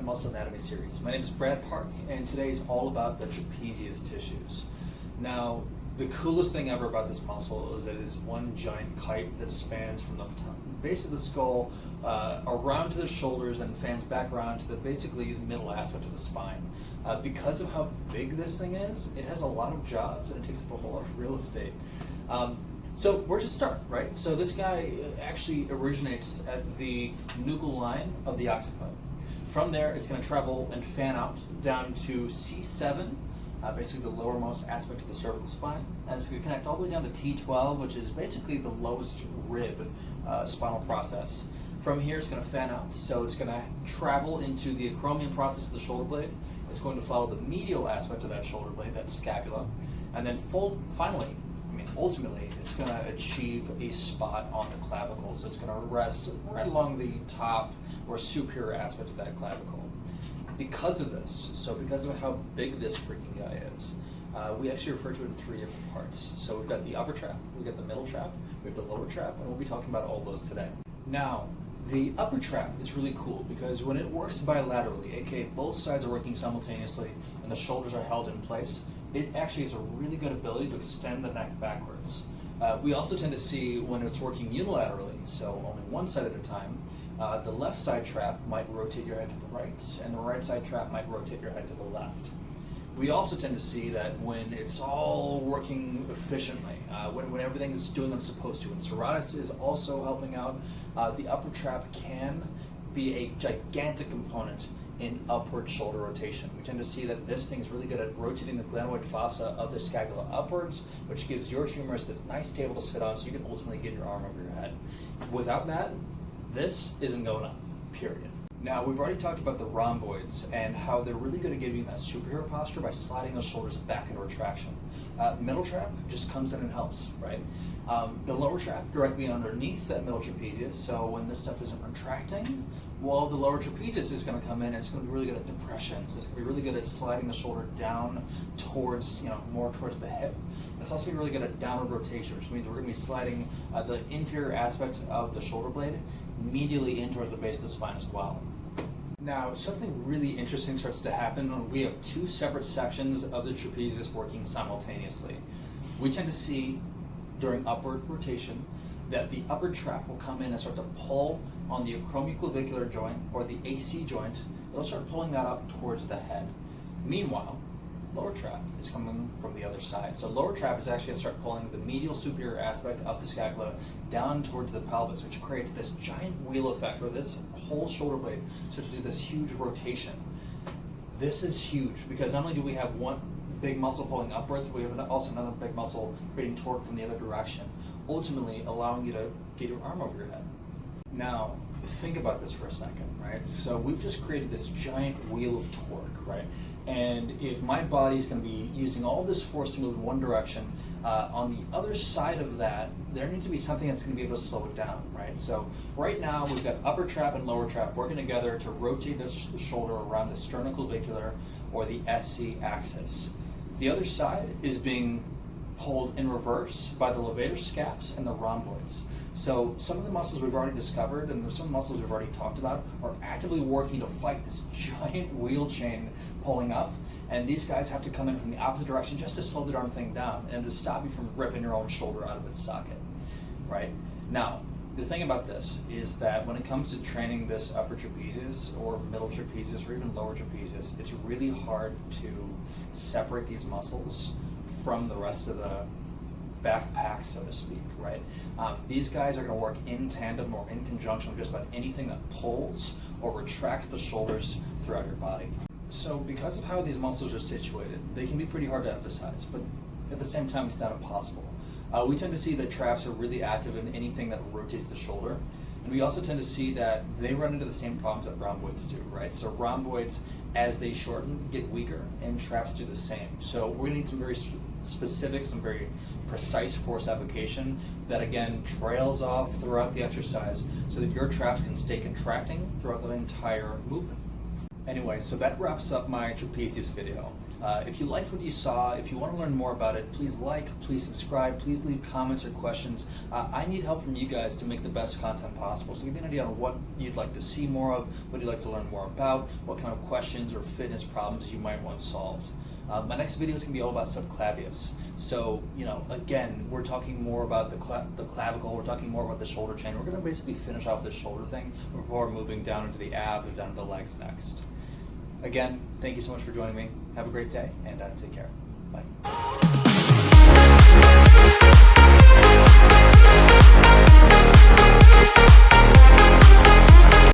Muscle Anatomy series. My name is Brad Park, and today is all about the trapezius tissues. Now, the coolest thing ever about this muscle is that it is one giant kite that spans from the base of the skull around to the shoulders and fans back around to basically the middle aspect of the spine. Because of how big this thing is, it has a lot of jobs and it takes up a whole lot of real estate. So where to start, right? So this guy actually originates at the nuchal line of the occiput. From there, it's going to travel and fan out down to C7, basically the lowermost aspect of the cervical spine, and it's going to connect all the way down to T12, which is basically the lowest rib spinal process. From here, it's going to fan out, so it's going to travel into the acromion process of the shoulder blade. It's going to follow the medial aspect of that shoulder blade, that scapula, and then ultimately, it's going to achieve a spot on the clavicle. So it's going to rest right along the top or superior aspect of that clavicle. Because of this, because of how big this freaking guy is, we actually refer to it in three different parts. So we've got the upper trap, we've got the middle trap, we have the lower trap, and we'll be talking about all those today. Now, the upper trap is really cool because when it works bilaterally, aka both sides are working simultaneously and the shoulders are held in place, it actually has a really good ability to extend the neck backwards. We also tend to see when it's working unilaterally, so only one side at a time, the left side trap might rotate your head to the right, and the right side trap might rotate your head to the left. We also tend to see that when it's all working efficiently, when everything is doing what it's supposed to, and serratus is also helping out, the upper trap can be a gigantic component in upward shoulder rotation. We tend to see that this thing is really good at rotating the glenoid fossa of the scapula upwards, which gives your humerus this nice table to sit on so you can ultimately get your arm over your head. Without that, this isn't going up, period. Now, we've already talked about the rhomboids and how they're really good at giving you that superior posture by sliding those shoulders back into retraction. Middle trap just comes in and helps, right? The lower trap directly underneath that middle trapezius, so when this stuff isn't retracting, well, the lower trapezius is going to come in and it's going to be really good at depression. So it's going to be really good at sliding the shoulder down towards, more towards the hip. And it's also going to be really good at downward rotation, which means we're going to be sliding the inferior aspects of the shoulder blade medially in towards the base of the spine as well. Now, something really interesting starts to happen when we have two separate sections of the trapezius working simultaneously. We tend to see during upward rotation that the upper trap will come in and start to pull on the acromioclavicular joint or the AC joint. It'll start pulling that up towards the head. Meanwhile, lower trap is coming from the other side. So lower trap is actually going to start pulling the medial superior aspect of the scapula down towards the pelvis, which creates this giant wheel effect where this whole shoulder blade starts to do this huge rotation. This is huge because not only do we have one big muscle pulling upwards, we have also another big muscle creating torque from the other direction, ultimately allowing you to get your arm over your head. Now, think about this for a second, right? So we've just created this giant wheel of torque, right? And if my body's going to be using all this force to move in one direction, on the other side of that, there needs to be something that's going to be able to slow it down, right? So right now, we've got upper trap and lower trap working together to rotate the shoulder around the sternoclavicular or the SC axis. The other side is being pulled in reverse by the levator scaps and the rhomboids. So some of the muscles we've already discovered and some muscles we've already talked about are actively working to fight this giant wheel chain pulling up, and these guys have to come in from the opposite direction just to slow the darn thing down and to stop you from ripping your own shoulder out of its socket, right? Now, the thing about this is that when it comes to training this upper trapezius or middle trapezius or even lower trapezius, it's really hard to separate these muscles from the rest of the backpack, so to speak, right? These guys are going to work in tandem or in conjunction with just about anything that pulls or retracts the shoulders throughout your body. So because of how these muscles are situated, they can be pretty hard to emphasize, but at the same time, it's not impossible. We tend to see that traps are really active in anything that rotates the shoulder. And we also tend to see that they run into the same problems that rhomboids do, right? So rhomboids, as they shorten, get weaker, and traps do the same. So we're gonna need some very specific, some very precise force application that again trails off throughout the exercise so that your traps can stay contracting throughout the entire movement. Anyway, so that wraps up my trapezius video. If you liked what you saw, if you want to learn more about it, please like, please subscribe, please leave comments or questions. I need help from you guys to make the best content possible. So give me an idea on what you'd like to see more of, what you'd like to learn more about, what kind of questions or fitness problems you might want solved. My next video is going to be all about subclavius. So, again, we're talking more about the clavicle, we're talking more about the shoulder chain. We're going to basically finish off the shoulder thing before moving down into the abs or down to the legs next. Again, thank you so much for joining me. Have a great day, and take care. Bye.